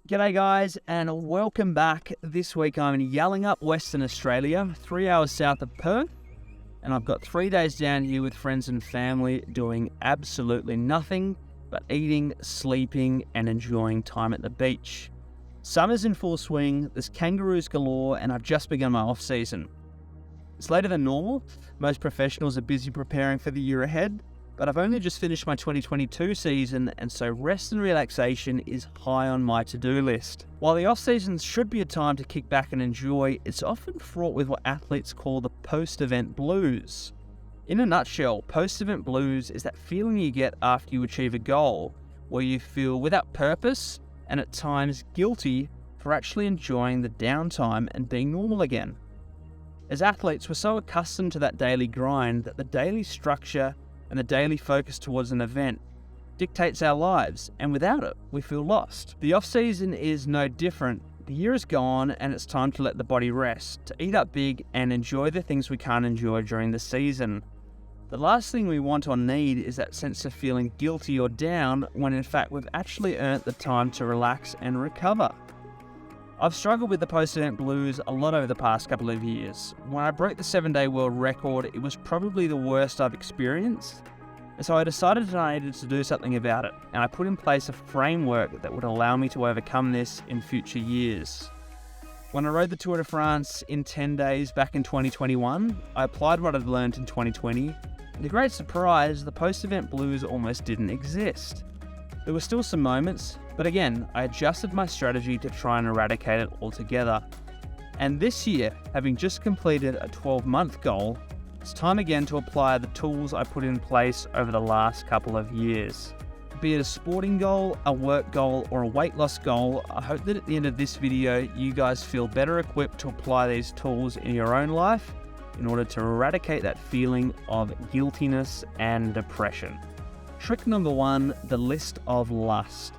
G'day guys, and welcome back. This week I'm in Yallingup, Western Australia, 3 hours south of Perth, and I've got 3 days down here with friends and family doing absolutely nothing but eating, sleeping, and enjoying time at the beach. Summer's in full swing, there's kangaroos galore, and I've just begun my off-season. It's later than normal. Most professionals are busy preparing for the year ahead, but I've only just finished my 2022 season, and so rest and relaxation is high on my to-do list. While the off-season should be a time to kick back and enjoy, it's often fraught with what athletes call the post-event blues. In a nutshell, post-event blues is that feeling you get after you achieve a goal, where you feel without purpose and at times guilty for actually enjoying the downtime and being normal again. As athletes, we're so accustomed to that daily grind that the daily structure and the daily focus towards an event dictates our lives, and without it, we feel lost. The off-season is no different. The year is gone, and it's time to let the body rest, to eat up big and enjoy the things we can't enjoy during the season. The last thing we want or need is that sense of feeling guilty or down when in fact we've actually earned the time to relax and recover. I've struggled with the post-event blues a lot over the past couple of years. When I broke the 7-day world record, it was probably the worst I've experienced, and so I decided that I needed to do something about it, and I put in place a framework that would allow me to overcome this in future years. When I rode the Tour de France in 10 days back in 2021, I applied what I'd learned in 2020, and to great surprise, the post-event blues almost didn't exist. There were still some moments, but again, I adjusted my strategy to try and eradicate it altogether. And this year, having just completed a 12-month goal, it's time again to apply the tools I put in place over the last couple of years. Be it a sporting goal, a work goal, or a weight loss goal, I hope that at the end of this video, you guys feel better equipped to apply these tools in your own life in order to eradicate that feeling of guiltiness and depression. Trick number 1, the list of lust.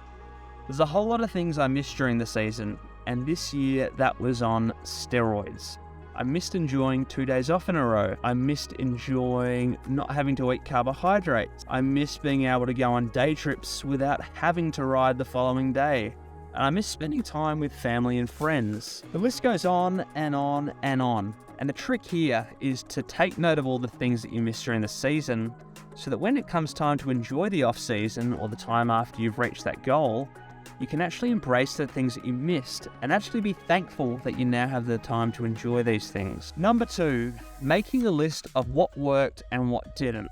There's a whole lot of things I missed during the season, and this year that was on steroids. I missed enjoying 2 days off in a row. I missed enjoying not having to eat carbohydrates. I missed being able to go on day trips without having to ride the following day. And I missed spending time with family and friends. The list goes on and on and on. And the trick here is to take note of all the things that you missed during the season, so that when it comes time to enjoy the off-season or the time after you've reached that goal, you can actually embrace the things that you missed and actually be thankful that you now have the time to enjoy these things. Number 2, making a list of what worked and what didn't.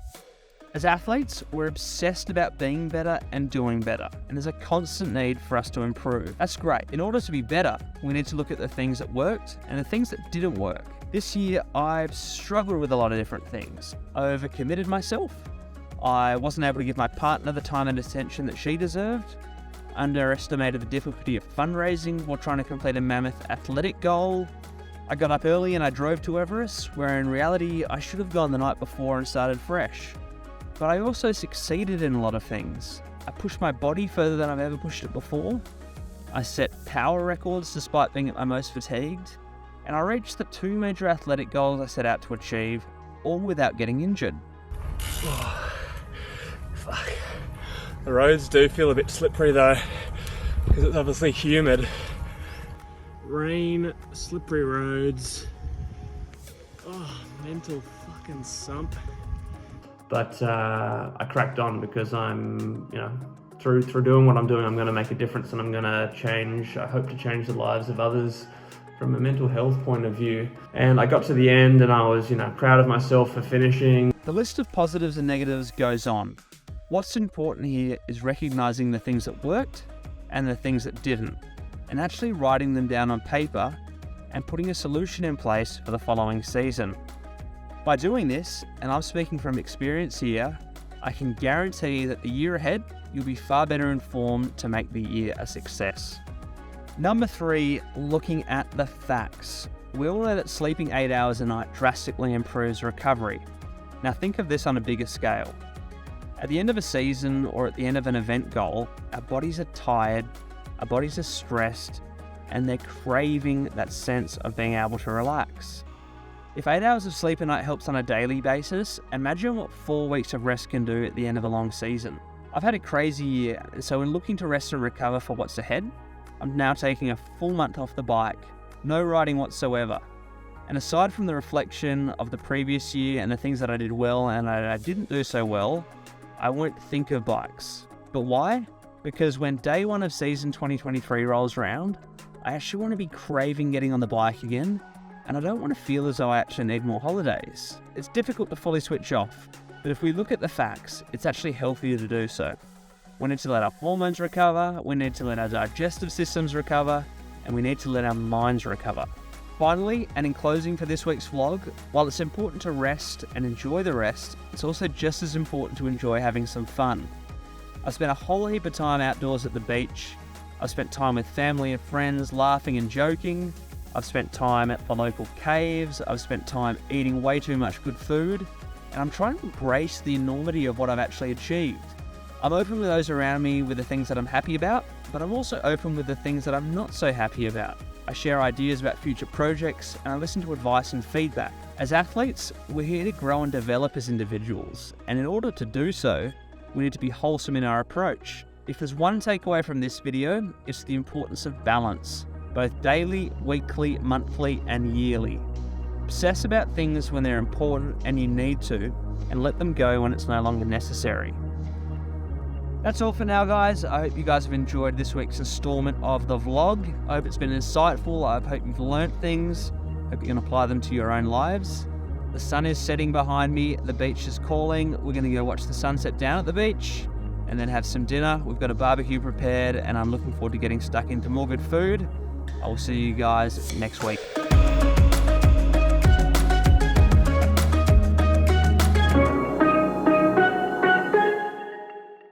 As athletes, we're obsessed about being better and doing better, and there's a constant need for us to improve. That's great. In order to be better, we need to look at the things that worked and the things that didn't work. This year, I've struggled with a lot of different things. I overcommitted myself. I wasn't able to give my partner the time and attention that she deserved. Underestimated the difficulty of fundraising while trying to complete a mammoth athletic goal. I got up early and I drove to Everest, where in reality I should have gone the night before and started fresh. But I also succeeded in a lot of things. I pushed my body further than I've ever pushed it before. I set power records despite being at my most fatigued. And I reached the 2 major athletic goals I set out to achieve, all without getting injured. Oh, fuck. The roads do feel a bit slippery though, because it's obviously humid. Rain, slippery roads. Oh, mental fucking sump. But I cracked on because I'm, through doing what I'm doing, I'm going to make a difference, and I'm going to change. I hope to change the lives of others from a mental health point of view. And I got to the end and I was, proud of myself for finishing. The list of positives and negatives goes on. What's important here is recognizing the things that worked and the things that didn't, and actually writing them down on paper and putting a solution in place for the following season. By doing this, and I'm speaking from experience here, I can guarantee that the year ahead, you'll be far better informed to make the year a success. Number 3, looking at the facts. We all know that sleeping 8 hours a night drastically improves recovery. Now think of this on a bigger scale. At the end of a season or at the end of an event goal, our bodies are tired, our bodies are stressed, and they're craving that sense of being able to relax. If 8 hours of sleep a night helps on a daily basis, imagine what 4 weeks of rest can do at the end of a long season. I've had a crazy year, so in looking to rest and recover for what's ahead, I'm now taking a full month off the bike, no riding whatsoever. And aside from the reflection of the previous year and the things that I did well and I didn't do so well, I won't think of bikes. But why? Because when day one of season 2023 rolls around, I actually want to be craving getting on the bike again, and I don't want to feel as though I actually need more holidays. It's difficult to fully switch off, but if we look at the facts, it's actually healthier to do so. We need to let our hormones recover, we need to let our digestive systems recover, and we need to let our minds recover. Finally, and in closing for this week's vlog, while it's important to rest and enjoy the rest, it's also just as important to enjoy having some fun. I've spent a whole heap of time outdoors at the beach. I've spent time with family and friends laughing and joking. I've spent time at the local caves. I've spent time eating way too much good food. And I'm trying to embrace the enormity of what I've actually achieved. I'm open with those around me with the things that I'm happy about, but I'm also open with the things that I'm not so happy about. I share ideas about future projects, and I listen to advice and feedback. As athletes, we're here to grow and develop as individuals, and in order to do so, we need to be wholesome in our approach. If there's one takeaway from this video, it's the importance of balance, both daily, weekly, monthly, and yearly. Obsess about things when they're important and you need to, and let them go when it's no longer necessary. That's all for now, guys. I hope you guys have enjoyed this week's installment of the vlog. I hope it's been insightful. I hope you've learnt things. I hope you can apply them to your own lives. The sun is setting behind me. The beach is calling. We're going to go watch the sunset down at the beach and then have some dinner. We've got a barbecue prepared and I'm looking forward to getting stuck into more good food. I will see you guys next week.